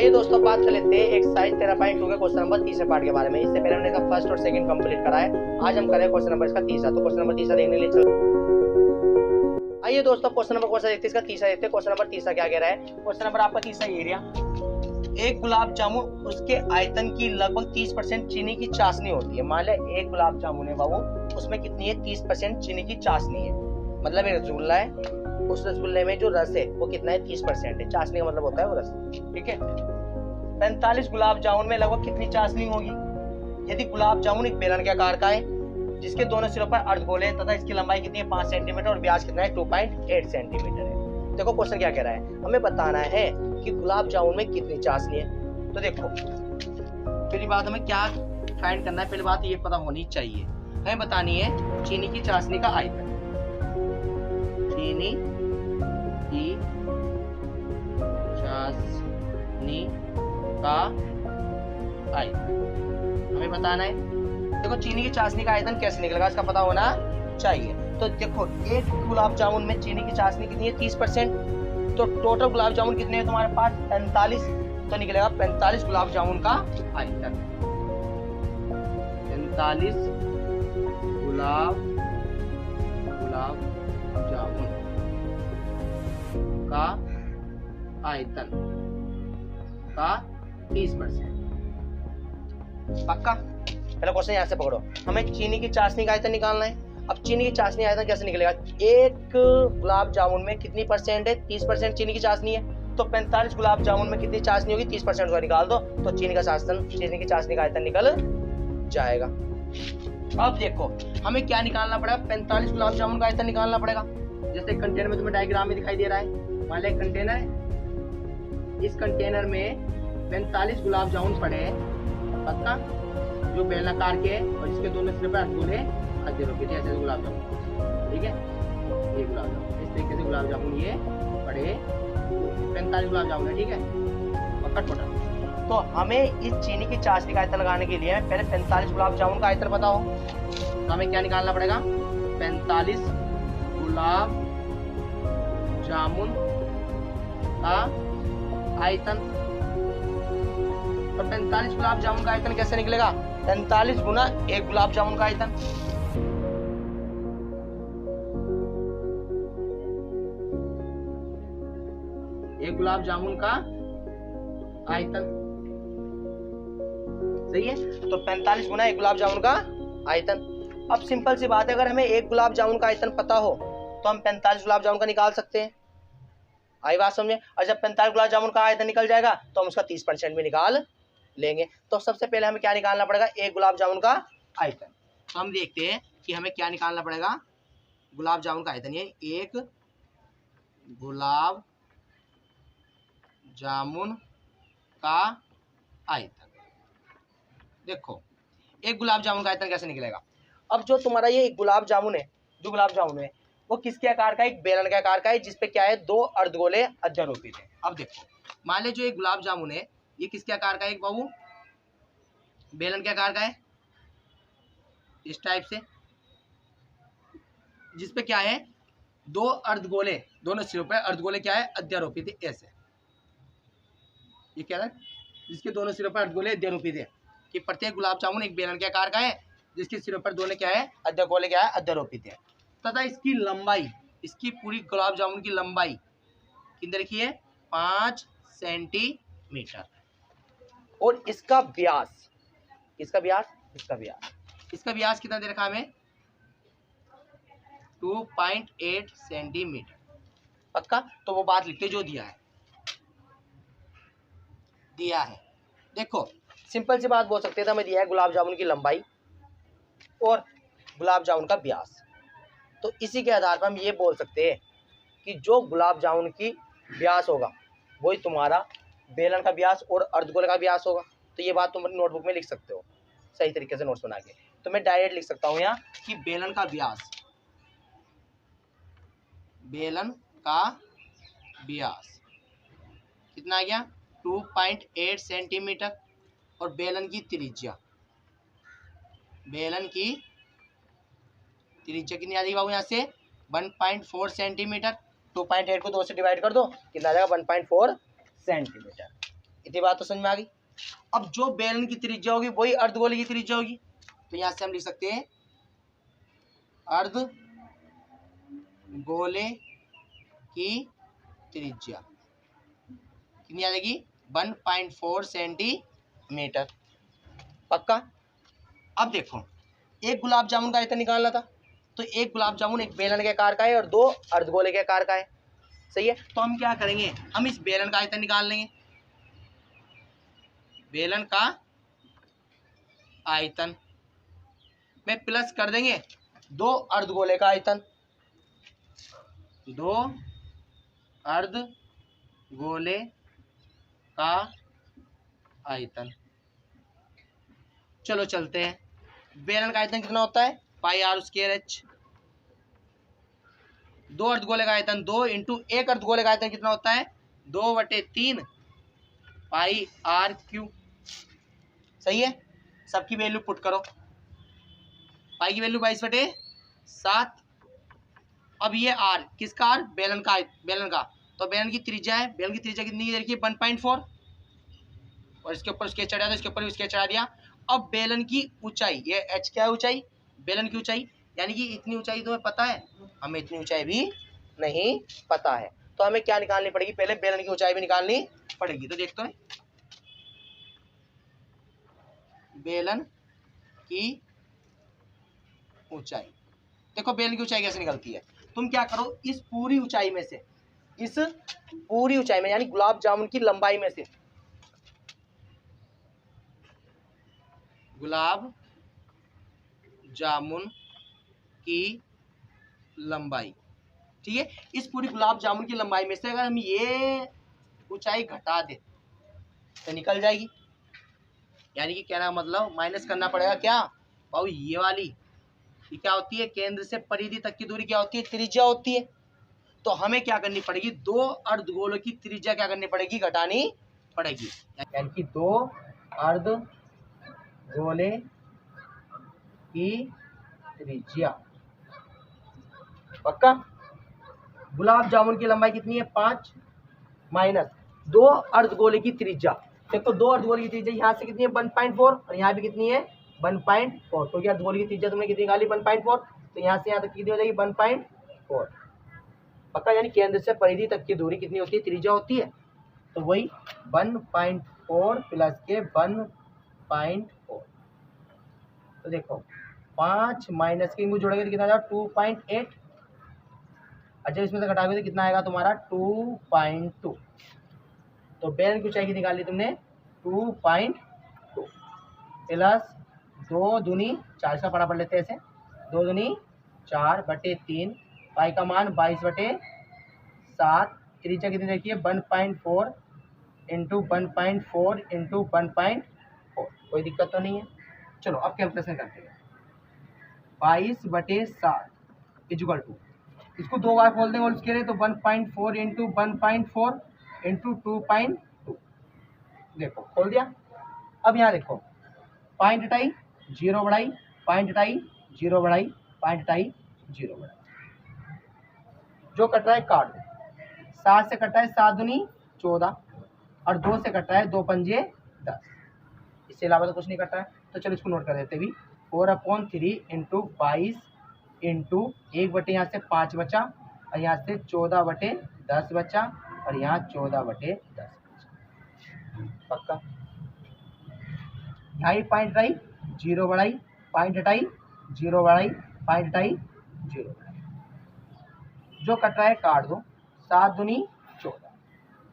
आइए दोस्तों बात कर लेते हैं एक्सरसाइज 13.2 के क्वेश्चन नंबर तीसरे पार्ट के बारे में। इससे पहले हमने इसका फर्स्ट और सेकंड कंप्लीट करा है। आज हम करें क्वेश्चन नंबर इसका तीसरा। तो क्वेश्चन नंबर तीसरा देखने के लिए चलो। आइए दोस्तों क्वेश्चन नंबर देखते हैं, इसका तीसरा देखते हैं। क्वेश्चन नंबर तीसरा क्या कह रहा है? क्वेश्चन नंबर आपका तीसरा ये एरिया, एक गुलाब जामुन उसके आयतन की लगभग 30% चीनी की चाशनी होती है। मान ले एक गुलाब जामुन है बाबू, उसमें कितनी है? 30% चीनी की चाशनी है। मतलब एक रसगुल्ला है, उस रसगुल्ले में जो रस है वो कितना है? 30% है। चाशनी का मतलब होता है वो रस, ठीक है। 45 गुलाब जामुन में लगभग कितनी चाशनी होगी? यदि गुलाब जामुन एक बेलन के आकार का है जिसके दोनों सिरों पर अर्धगोले हैं तथा इसकी लंबाई कितनी है? 5 सेंटीमीटर और व्यास कितना है? 2.8 सेंटीमीटर है। देखो क्वेश्चन क्या कह रहा है, हमें बताना है कि गुलाब जामुन में कितनी चाशनी है। तो देखो पहली बात हमें क्या फाइंड करना है, पहली बात ये पता होनी चाहिए, हमें बतानी है चीनी की चाशनी का आयतन। चीनी की चाशनी का आयतन हमें बताना है। देखो चीनी की चाशनी का आयतन कैसे निकलेगा इसका पता होना चाहिए। तो देखो एक गुलाब जामुन में चीनी की चाशनी कितनी है? 30%। तो टोटल गुलाब जामुन कितने हैं तुम्हारे पास? 45। तो निकलेगा 45 गुलाब जामुन का आयतन। 45 गुलाब जामुन का आयतन का 30%। पक्का? पहला क्वेश्चन यहाँ से पकड़ो, हमें चीनी की चाशनी का आयतन निकालना है। अब चीनी की चाशनी आयतन कैसे निकलेगा? एक गुलाब जामुन में कितनी परसेंट है? 30% चीनी की चाशनी है। तो 45 गुलाब जामुन में कितनी चाशनी होगी? 30% का निकाल दो तो चीनी की चाशनी का आयतन निकल जाएगा। अब देखो हमें क्या निकालना पड़ेगा? 45 गुलाब जामुन का आयतन निकालना पड़ेगा। जैसे कंटेनर में तुम्हें डायग्राम में दिखाई दे रहा है, मान लो कंटेनर है, इस कंटेनर में 45 गुलाब जामुन पड़े हैं, पक्का, जो बेलनाकार के और इसके दोनों सिरे पर अर्धगोले आधे रोके थे, ऐसे गुलाब जामुन, ठीक है। ये गुलाब जामुन इस तरीके से गुलाब जामुन ये पड़े 45 गुलाब जामुन है, ठीक है, पक्का टोटल। तो हमें इस चीनी की चाशनी का आयतन लगाने के लिए पहले 45 गुलाब जामुन का आयतन बताओ। तो हमें क्या निकालना पड़ेगा? 45 गुलाब जामुन का आयतन। और 45 गुलाब जामुन का आयतन कैसे निकलेगा? 45 गुना एक गुलाब जामुन का आयतन। एक गुलाब जामुन का आयतन, सही है। तो 45 गुना एक गुलाब जामुन का आयतन। अब सिंपल सी बात है, अगर हमें एक गुलाब जामुन का आयतन पता हो तो हम 45 गुलाब जामुन का निकाल सकते हैं। आई बात समझे? और जब 45 गुलाब जामुन का आयतन निकल जाएगा तो हम उसका 30% भी निकाल लेंगे। तो सबसे पहले हमें क्या निकालना पड़ेगा? एक गुलाब जामुन का आयतन। तो हम देखते हैं कि हमें क्या निकालना पड़ेगा? गुलाब जामुन का आयतन, ये एक गुलाब जामुन का आयतन। देखो एक गुलाब जामुन का आयतन कैसे निकलेगा? अब जो तुम्हारा ये गुलाब जामुन है, जो गुलाब जामुन है वो किसके आकार का है? एक बेलन के आकार का है, जिसपे क्या है? दो अर्धगोले अध्यारोपित है। अब देखो मान ले जो एक गुलाब जामुन है ये किसके आकार का है? एक बाबू बेलन के आकार का है, इस टाइप से, जिसपे क्या है? दो अर्धगोले, दोनों सिरों पर अर्धगोले क्या है? अध्यारोपित है, ऐसे। ये क्या है? जिसके दोनों सिरों पर अर्धगोले अध्यारोपित है, कि प्रत्येक गुलाब जामुन एक बेलन के आकार का है जिसके सिरों पर दोनों क्या है? अध्यारोपित क्या है? अध्यारोपित है। तथा इसकी लंबाई, इसकी पूरी गुलाब जामुन की लंबाई कितनी रखी है? 5 सेंटीमीटर। और इसका व्यास, इसका व्यास कितना दे रखा हमें? 2.8 सेंटीमीटर। पक्का? तो वो बात लिखते जो दिया है। देखो सिंपल सी बात बोल सकते थे, हमें दिया है गुलाब जामुन की लंबाई और गुलाब जामुन का व्यास। तो इसी के आधार पर हम ये बोल सकते हैं कि जो गुलाब जामुन की व्यास होगा वही तुम्हारा बेलन का व्यास और अर्धगोले का व्यास होगा। तो ये बात तुम अपनी नोटबुक में लिख सकते हो सही तरीके से नोट्स बना के। तो मैं डायरेक्ट लिख सकता हूँ यहाँ कि बेलन का व्यास कितना आ गया? 2.8 सेंटीमीटर। और बेलन की त्रिज्या कितनी आ जाएगी बाबू? यहाँ से 1.4 सेंटीमीटर। 2.8 को 2 से डिवाइड कर दो, कितना आ जाएगा? 1.4 सेंटीमीटर। इतनी बात तो समझ में आ गई। अब जो बेलन की त्रिज्या होगी वही अर्धगोले की त्रिज्या होगी, तो यहां से हम लिख सकते हैं अर्धगोले की त्रिज्या कितनी आ जाएगी 1.4 सेंटीमीटर। पक्का। अब देखो एक गुलाब जामुन का आयतन निकालना था, तो एक गुलाब जामुन एक बेलन के आकार का है और दो अर्धगोले के आकार का है, सही है। तो हम क्या करेंगे, हम इस बेलन का आयतन निकाल लेंगे। बेलन का आयतन में प्लस कर देंगे दो अर्धगोले का आयतन, दो अर्धगोले का आयतन। चलो चलते हैं। बेलन का आयतन कितना होता है पाई आर स्क्वायर एच। दो अर्धगोले का आयतन 2 इंटू एक अर्धगोले का आयतन कितना होता है 2/3 पाई आर क्यू। सही है। सबकी वैल्यू पुट करो। पाई की वैल्यू 22/7। अब ये आर किसका, आर बेलन का, बेलन का, तो बेलन की त्रिज्या है, बेलन की त्रिज्या कितनी देखिए 1.4 और इसके ऊपर स्केच चढ़ा दिया, इसके ऊपर भी स्केच चढ़ा दिया। अब बेलन की ऊंचाई, ये एच क्या है ऊंचाई, बेलन की ऊंचाई, यानी कि इतनी ऊंचाई तुम्हें पता है, हमें इतनी ऊंचाई भी नहीं पता है, तो हमें क्या निकालनी पड़ेगी, पहले बेलन की ऊंचाई भी निकालनी पड़ेगी। तो देखते हैं बेलन की ऊंचाई। देखो बेलन की ऊंचाई कैसे निकलती है, तुम क्या करो इस पूरी ऊंचाई में से, इस पूरी ऊंचाई में यानी गुलाब जामुन की लंबाई में से, गुलाब जामुन की लंबाई, ठीक है, इस पूरी गुलाब जामुन की लंबाई में से अगर हम ये ऊंचाई घटा दे तो निकल जाएगी। यानी कि कहना मतलब माइनस करना पड़ेगा क्या बाबू, ये वाली, ये क्या होती है केंद्र से परिधि तक की दूरी क्या होती है त्रिज्या होती है। तो हमें क्या करनी पड़ेगी, दो अर्धगोलों की त्रिज्या क्या करनी पड़ेगी, घटानी पड़ेगी। यानी कि दो अर्धगोले की त्रिज्या, पक्का। गुलाब जामुन की लंबाई कितनी है 5 माइनस दो अर्धगोले की त्रिज्या। देखो दो अर्धगोले की त्रिज्या यहाँ से कितनी है 1.4 और यहाँ भी कितनी है 1.4, तो क्या अर्धगोले की त्रिज्या तुमने कितनी निकाली 1.4, तो यहाँ से यहाँ तक कितनी हो जाएगी 1.4, पक्का। यानी केंद्र से परिधि तक की दूरी कितनी होती है त्रिज्या होती है, तो वही 1.4 प्लस के 1.4। तो देखो 5 माइनस के जोड़ेंगे तो कितना आएगा 2.8, अच्छा इसमें से घटाओगे तो कितना आएगा तुम्हारा 2.2। तो बेलन की ऊंचाई की निकाली तुमने 2.2 प्लस 2 दूनी 4, इसका पढ़ा पढ़ लेते हैं ऐसे, 2 दूनी 4/3 पाई का मान 22/7, त्रिज्या कितनी देखिए 1.4 इंटू 1.4 इंटू 1.4, कोई दिक्कत तो नहीं है। चलो अब कैलकुलेशन करते हैं। 22/7 इक्वल टू, इसको दो बार खोल देंगे और उसके लिए तो 1.4 इंटू 1.4 इंटू 2.2, देखो खोल दिया। अब यहाँ देखो पॉइंट हटाई 0 बढ़ाई, पॉइंट हटाई 0 बढ़ाई, पॉइंट हटाई 0 बढ़ाई, जो कट रहा है काट दो। 7 से कटा है 7 दूनी 14 और 2 से कटा है 2 पंजे 10, इससे अलावा तो कुछ नहीं कटा है। तो चलो इसको नोट कर देते भी 4/3 इंटू 22 इंटू 1/, यहाँ से 5 बचा और यहाँ से 14/10 बचा और यहाँ 14/10 बचा, पक्का। यहाँ पॉइंट हटाई 0 बढ़ाई, पॉइंट हटाई 0 बढ़ाई, पॉइंट हटाई 0 बढ़ाई, जो कट रहा है काट दो। 7 दूनी 14,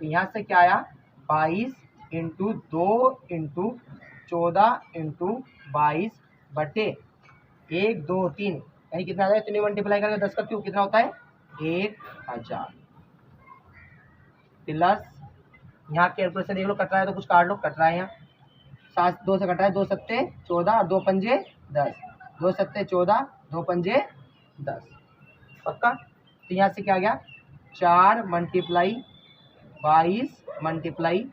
तो यहाँ से क्या आया 22 इंटू 2 इंटू 14 इंटू 22 बटे 1 2 3, यानी कितना आ जाए, इतनी मल्टीप्लाई करके 10 का क्यूब कितना होता है 1000 प्लस, यहाँ कैलकुलेशन देख लो, कट रहा है तो कुछ काट लो, कट रहा है यहाँ 7 2 से कट रहा है 2 7 14 और 2 पंजे 10, 2 7 14 2 पंजे 10, पक्का। तो यहाँ से क्या आ गया 4 मल्टीप्लाई 22 मल्टीप्लाई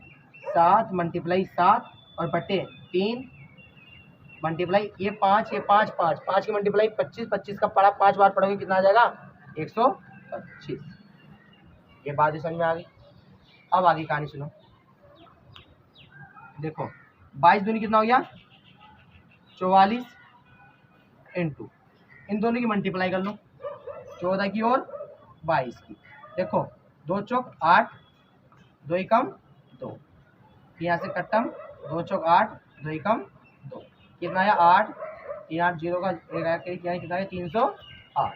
7 मल्टीप्लाई 7 और बटे 3 मल्टीप्लाई ये 5 5 की मल्टीप्लाई 25, 25 का पढ़ा 5 बार पढ़ोगे कितना आ जाएगा 125। ये बात समझ में आ गई। अब आगे कहानी सुनो। देखो 22 दूनी कितना हो गया 44 इंटू इन दोनों की मल्टीप्लाई कर लो 14 की और 22 की। देखो 2 चौक 8, 2 एकम 2, यहाँ से कट्टम 2 चौक 8, 2 एकम 2, कितना आया 8, 3 8 जीरो का यानी कितना है 308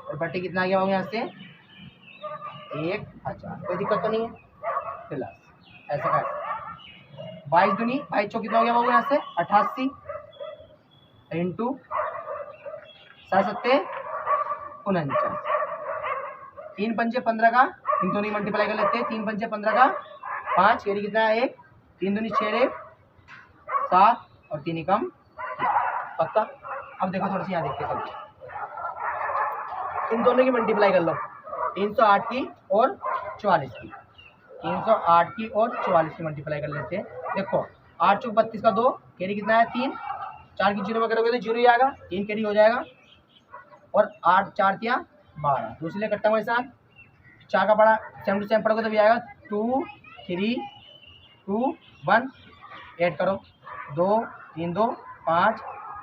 और बटे कितना आ गया होगा यहाँ से 1000। कोई दिक्कत तो नहीं है। प्लस ऐसा का 22 दूनी 22 चौक कितना हो गया होगा यहाँ से 88 इंटू 7 7 49, 3 पंजे 15 का इन दोनों मल्टीप्लाई कर लेते हैं। 3 पंजे 15 का 5, यानी कितना है 1, 3 दूनी 6 1 7 और 3 एकम पक्का। अब देखो थोड़ा सा यहाँ देखते हैं, इन दोनों की मल्टीप्लाई कर लो 308 की और 44 की, 308 की और 44 की मल्टीप्लाई कर लेते हैं। देखो 8 चौक 32 का 2, कैरी कितना है 3, 4 की जीरो में करोगे तो जीरो ही आएगा, 3 कैरी हो जाएगा और 8 4 तिया 12, दूसरे कट्टा हुआ साथ 4 का बड़ा सेम टू सेम पढ़ोगे तो भी आएगा 2 3 2 1, ऐड करो 2 3 2 5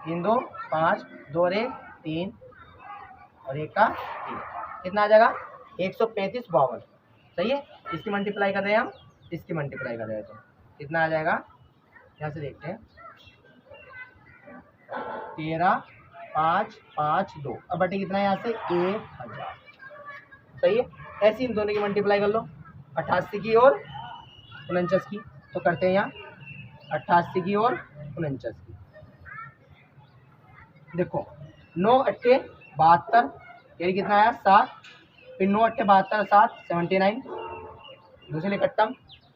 3 2 5 2 और 1 3 और 1 का 3, कितना आ जाएगा 135 52। सही है, इसकी मल्टीप्लाई कर रहे हैं हम, इसकी मल्टीप्लाई कर रहे हैं तो कितना आ जाएगा, यहाँ से देखते हैं 13 5 5 2 अब बटे कितना है यहाँ से 1000। सही है, ऐसी इन दोनों की मल्टीप्लाई कर लो 88 की और 49 की, तो करते हैं यहाँ 88 की और 49 की। देखो 9 8 72, यानी कितना आया 7, फिर 9 8 72 7 79, दूसरे कट्टम,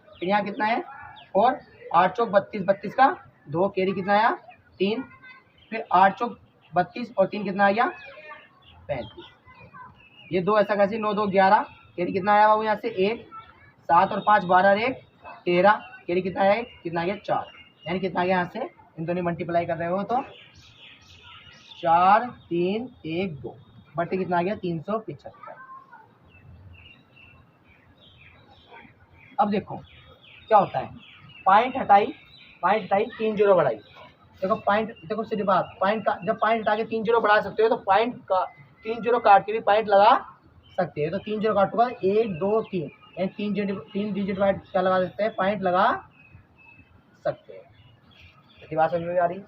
फिर यहाँ कितना है 4, 8 चौक 32 32 का 2, कैरी कितना आया 3, फिर 8 चौक 32 और 3 कितना आ गया 35, ये 2 ऐसा कैसे 9 2 11, कैरी कितना आया बाबू यहाँ से 1, 7 और 5 12 और 1 13, कैरी कितना आया कितना आ गया 4, यानी कितना आ गया यहाँ से इन दोनों मल्टीप्लाई कर रहे हो तो 4 3 1 2 बटे कितना आ गया 375। अब देखो क्या होता है, पॉइंट हटाई 3 जीरो बढ़ाई। देखो पॉइंट, देखो सीधी बात, पॉइंट का जब पॉइंट हटा के 3 जीरो बढ़ा सकते हो तो पॉइंट का 3 जीरो काट के भी पॉइंट लगा सकते हैं। तो 3 जीरो काटूंगा 1 2 3, यानी 3 डिजिट वाइड क्या लगा सकते हैं, पॉइंट लगा सकते हैं। सीधी बात समझ में आ रही।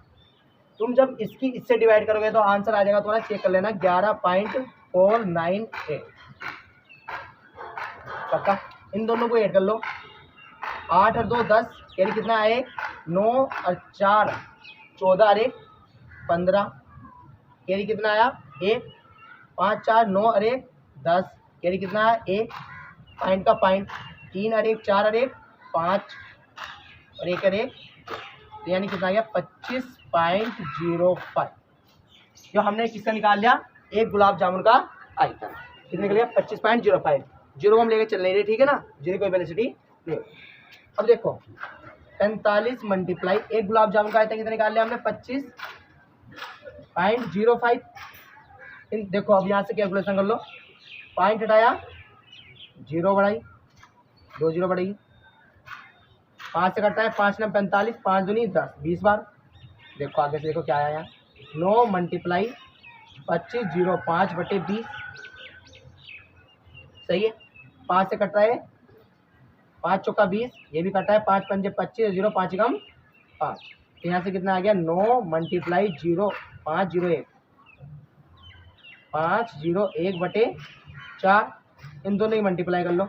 तुम जब इसकी इससे डिवाइड करोगे तो आंसर आ जाएगा, थोड़ा चेक कर लेना 11.498 पक्का। इन दोनों को ऐड कर लो 8 और 2 10, यानी कितना आए 9 और 4 14 और 1 15, यानी कितना आया 1 5 4 9 और 1 10, यानी कितना आया 1 पॉइंट का पॉइंट 3 और 1 4 और 1 5 और 1 और 1, यानी कितना आ गया 25.05। जो हमने किसका निकाल लिया, एक गुलाब जामुन का आयतन कितने निकल गया 25.05। जीरो को हम लेके चल रहे, ठीक है ना, जीरो कोई वेलोसिटी नहीं। अब देखो 45 मल्टीप्लाई एक गुलाब जामुन का आयतन कितना निकाल लिया हमने 25.05। देखो अब यहाँ से कैलकुलेशन कर लो, पॉइंट हटाया जीरो बढ़ाई 2 जीरो बढ़ेगी, 5 से कटता है 5 9 45, 5 दूनी 10 20 बार। देखो आगे से देखो क्या आया, 9 मल्टीप्लाई 25.05 बटे 20। सही है, 5 से कटता है 5 चौका 20, ये भी कटा है 5 पंजे 25 0 5 कम 5, यहाँ से कितना आ गया 9 मल्टीप्लाई 0 5 0 1 5 0 1 बटे 4। इन दोनों की मल्टीप्लाई कर लो,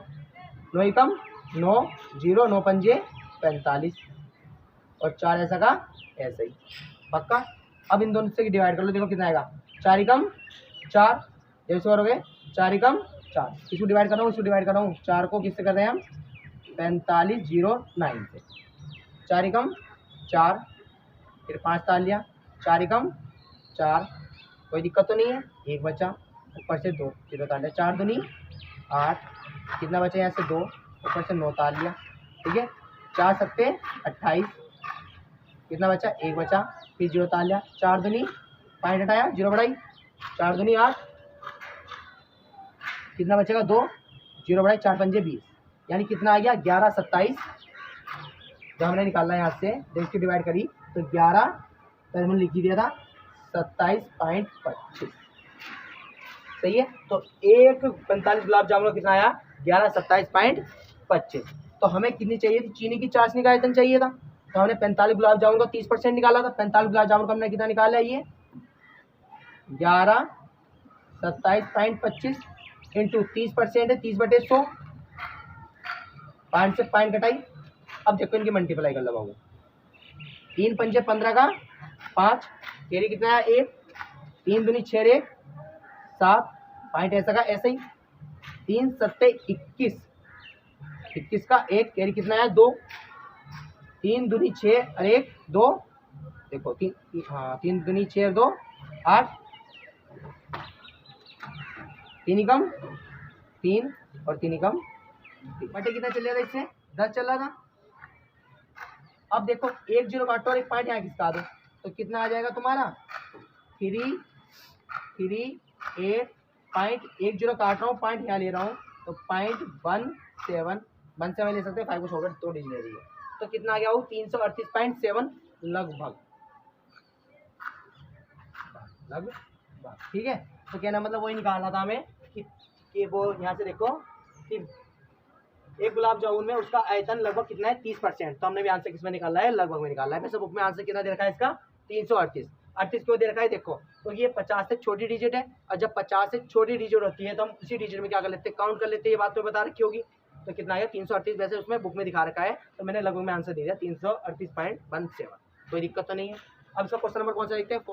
9 एकम 9 0 9 पंजे 45 और 4 ऐसा का ऐसा ही पक्का। अब इन दोनों से डिवाइड कर लो, देखो कितना आएगा 4 एकम 4, जैसे और हो गए 4 एकम 4, इसको डिवाइड कर रहा हूँ इसको डिवाइड कर रहा हूँ, 4 को किससे कर रहे हैं हम 4509 से, 4 एकम 4, फिर 5 ताल लिया 4 एकम 4, कोई दिक्कत तो नहीं है, एक बचा ऊपर से 2 जीरो ताल लिया, 4 दूनी 8, कितना बचा यहाँ से 2 ऊपर से 9 ताल लिया, ठीक है, 4 सत्ते 28, कितना बचा 1 बचा, फिर जीरो ताल लिया, 4 दूनी पॉइंट हटाया जीरो बढ़ाई 4 दूनी 8, कितना बचेगा 2 जीरो बढ़ाई 4 पंजे 20, यानी कितना आ गया 11 27 जब हमने निकाला यहाँ से जब इसकी डिवाइड करी तो 11 तो हमने लिख दिया था 27.25। सही है। तो एक 45 गुलाब जामुन कितना आया 11 27.25। तो हमें कितनी चाहिए थी चीनी की चाशनी का आयतन चाहिए था। तो हमने 45 गुलाब जामुन का 30% निकाला था। 45 गुलाब जामुन का हमने कितना निकाला है ये 11 27.25 इंटू 30% है 30/100 5 से 5 घटाई। अब देखो इनकी मल्टीप्लाई कर लो बाबू 3 पंजे 15 का 5 कैरी कितना है 1 3 दूनी 6 1 7 पॉइंट ऐसा का ऐसे ही 3 सत्ते 21 21 का 1 कैरी कितना है 2 3 दूनी 6 और 1 2 देखो 3 हाँ 3 दूनी 6 और 2 8 3 कम 3 और 3 कम बटे कितना चल रहा था इससे 10 चल रहा था। अब देखो 1 0 काटो और 1 पॉइंट यहाँ खिसका दो तो कितना आ जाएगा तुम्हारा 3 8 पॉइंट 1 0 काट रहा हूँ पॉइंट यहाँ ले रहा हूँ तो 0.17 ले सकते हैं 5 को छोड़कर 2 डिजिट ले रही है तो कितना आ गया वो 338.7 लगभग। ठीक है। तो कहना मतलब वही निकालना था हमें कि वो यहाँ से देखो कि एक गुलाब जामुन में उसका आयतन लगभग कितना है 30%। तो हमने भी आंसर किसमें निकाला है लगभग में निकाला है। वैसे बुक में आंसर कितना दे रखा है इसका 338 क्यों दे रखा है देखो तो ये 50 से छोटी डिजिट है और जब 50 से छोटी डिजिट होती है तो हम उसी डिजिट में क्या कर लेते हैं काउंट कर लेते हैं। ये बात तो बता रखी होगी। तो कितना आया 338 वैसे उसमें बुक में दिखा रखा है तो मैंने लगभग में आंसर दे दिया 338.17। कोई दिक्कत तो नहीं है। अब इसका क्वेश्चन नंबर कौन सा देखते हैं।